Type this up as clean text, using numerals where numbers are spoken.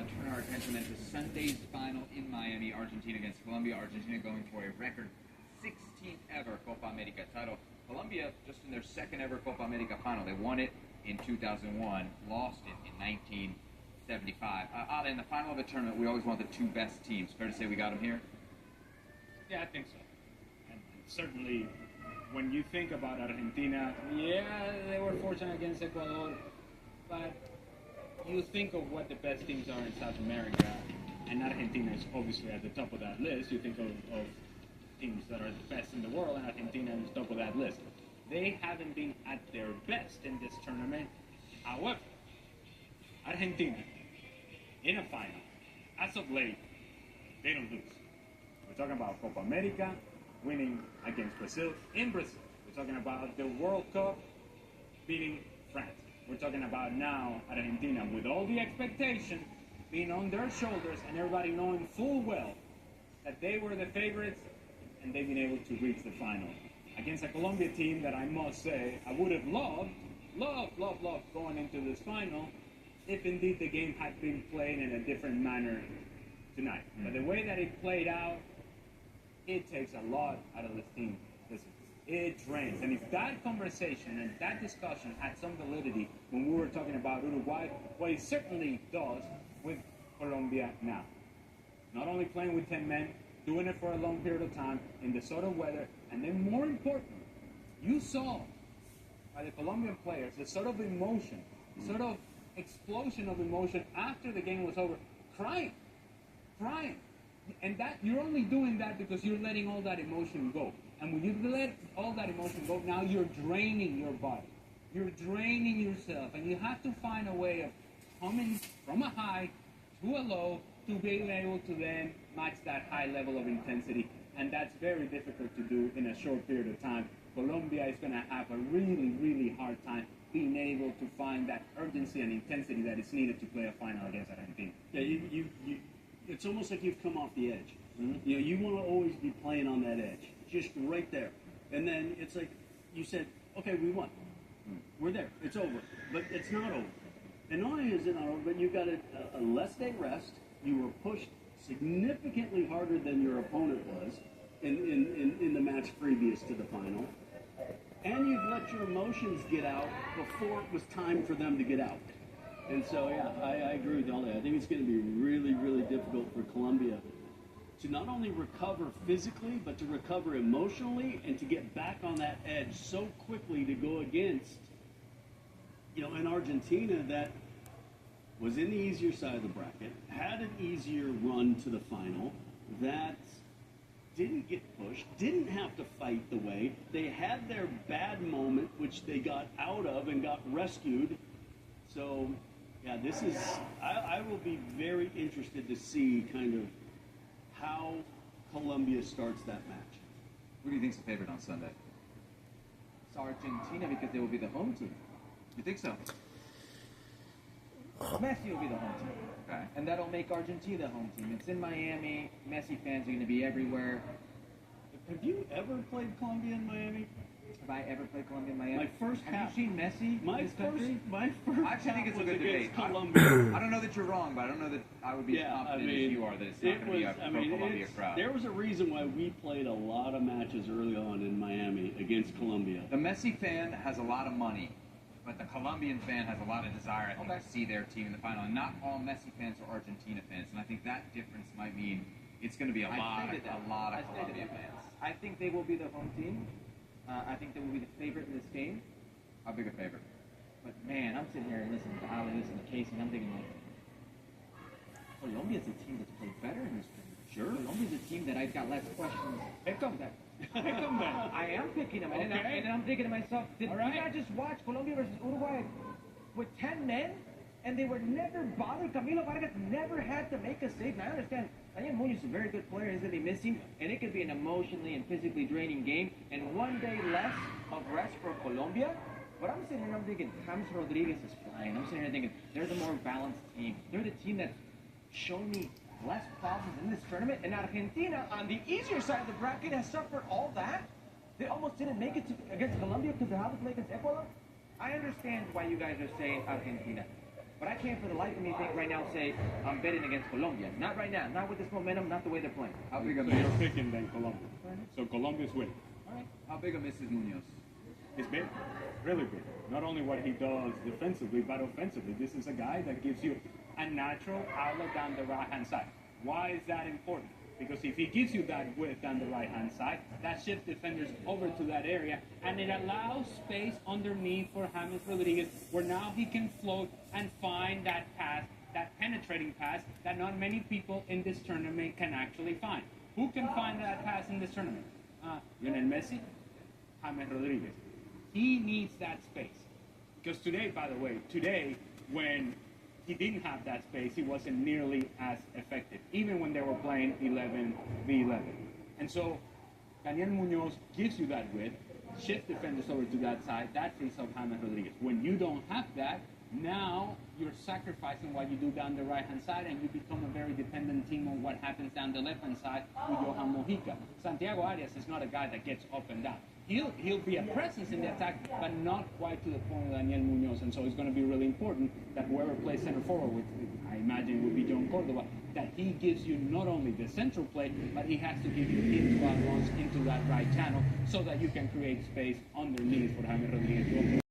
turn our attention then to Sunday's final in Miami, Argentina against Colombia. Argentina going for a record 16th ever Copa América title. Colombia just in their second ever Copa América final. They won it in 2001, lost it in 1975. Ale, in the final of a tournament, we always want the two best teams. Fair to say we got them here? Yeah, I think so. And certainly, when you think about Argentina, yeah, they were fortunate against Ecuador, but you think of what the best teams are in South America, and Argentina is obviously at the top of that list. You think of teams that are the best in the world, and Argentina is top of that list. They haven't been at their best in this tournament. However, Argentina, in a final, as of late, they don't lose. We're talking about Copa América, winning against Brazil in Brazil. We're talking about the World Cup, beating France. We're talking about now Argentina with all the expectation being on their shoulders and everybody knowing full well that they were the favorites and they've been able to reach the final against a Colombia team that I must say I would have loved going into this final if indeed the game had been played in a different manner tonight. But the way that it played out, it takes a lot out of this team. Listen, it drains. And if that conversation and that discussion had some validity when we were talking about Uruguay, well, it certainly does with Colombia now. Not only playing with 10 men, doing it for a long period of time in the sort of weather, and then more important, you saw by the Colombian players the sort of emotion, the sort of explosion of emotion after the game was over, crying. And that you're only doing that because you're letting all that emotion go. And when you let all that emotion go, now you're draining your body. You're draining yourself. And you have to find a way of coming from a high to a low to being able to then match that high level of intensity. And that's very difficult to do in a short period of time. Colombia is going to have a really, really hard time being able to find that urgency and intensity that is needed to play a final against Argentina. Yeah, it's almost like you've come off the edge. Mm-hmm. You know, you want to always be playing on that edge, just right there. And then it's like you said, okay, we won. We're there. It's over. But it's not over. And not only is it not over, but you've got a less day rest. You were pushed significantly harder than your opponent was in the match previous to the final. And you've let your emotions get out before it was time for them to get out. And so, yeah, I agree with all that. I think it's going to be really, really difficult for Colombia to not only recover physically, but to recover emotionally and to get back on that edge so quickly to go against, you know, an Argentina that was in the easier side of the bracket, had an easier run to the final, that didn't get pushed, didn't have to fight the way. They had their bad moment, which they got out of and got rescued. So, yeah, this is, I will be very interested to see kind of how Colombia starts that match. Who do you think's the favorite on Sunday? It's Argentina because they will be the home team. You think so? Messi will be the home team. Okay. And that'll make Argentina the home team. It's in Miami. Messi fans are going to be everywhere. Have you ever played Colombia in Miami? Have I ever played Colombia in Miami? My first Have half. you seen Messi in this country? My first I actually think it's a good debate. Colombia. I don't know that you're wrong, but I don't know that I would be as confident as you are that it's not going to be a pro-Colombia crowd. There was a reason why we played a lot of matches early on in Miami against Colombia. The Messi fan has a lot of money, but the Colombian fan has a lot of desire, I think, to see their team in the final. And not all Messi fans are Argentina fans, and I think that difference might mean it's going to be a lot of Colombia fans. I think they will be the home team. I think they will be the favorite in this game. How big a favorite? But man, I'm sitting here and listening to Ali, listening to Casey, and I'm thinking like, Colombia's a team that's played better in this tournament. Sure. Colombia's a team that I've got less questions. Pick them. Pick them then. I am picking them. Okay. And I'm thinking to myself, did you not just watch Colombia versus Uruguay with 10 men? And they were never bothered. Camilo Vargas never had to make a save. Now, I understand, Daniel Munoz is a very good player. He's going to be missing. And it could be an emotionally and physically draining game. And one day less of rest for Colombia. But I'm sitting here and I'm thinking, James Rodriguez is flying. I'm sitting here thinking, they're the more balanced team. They're the team that's shown me less problems in this tournament. And Argentina, on the easier side of the bracket, has suffered all that. They almost didn't make it against Colombia because they had to play against Ecuador. I understand why you guys are saying Argentina. But I can't for the life of me think right now say I'm betting against Colombia. Not right now. Not with this momentum. Not the way they're playing. How big a So miss? you're picking then Colombia. So Colombia's winning. All right. How big a miss is Munoz? It's big, really big. Not only what he does defensively, but offensively. This is a guy that gives you a natural outlet down the right-hand side. Why is that important? Because if he gives you that width down the right-hand side, that shifts defenders over to that area, and it allows space underneath for James Rodriguez, where now he can float and find that pass, that penetrating pass that not many people in this tournament can actually find. Who can find that pass in this tournament? Lionel Messi, James Rodriguez. He needs that space. Because today, by the way, when he didn't have that space, he wasn't nearly as effective, even when they were playing 11v11. And so, Daniel Munoz gives you that width, shifts defenders over to that side, that frees up James Rodriguez. When you don't have that, now you're sacrificing what you do down the right-hand side, and you become a very dependent team on what happens down the left-hand side with Johan Mojica. Santiago Arias is not a guy that gets up and down. He'll be a presence in the attack, but not quite to the point of Daniel Munoz, and so it's going to be really important that whoever plays center forward, which I imagine would be John Cordova, that he gives you not only the central play, but he has to give you into that right channel so that you can create space underneath for James Rodriguez.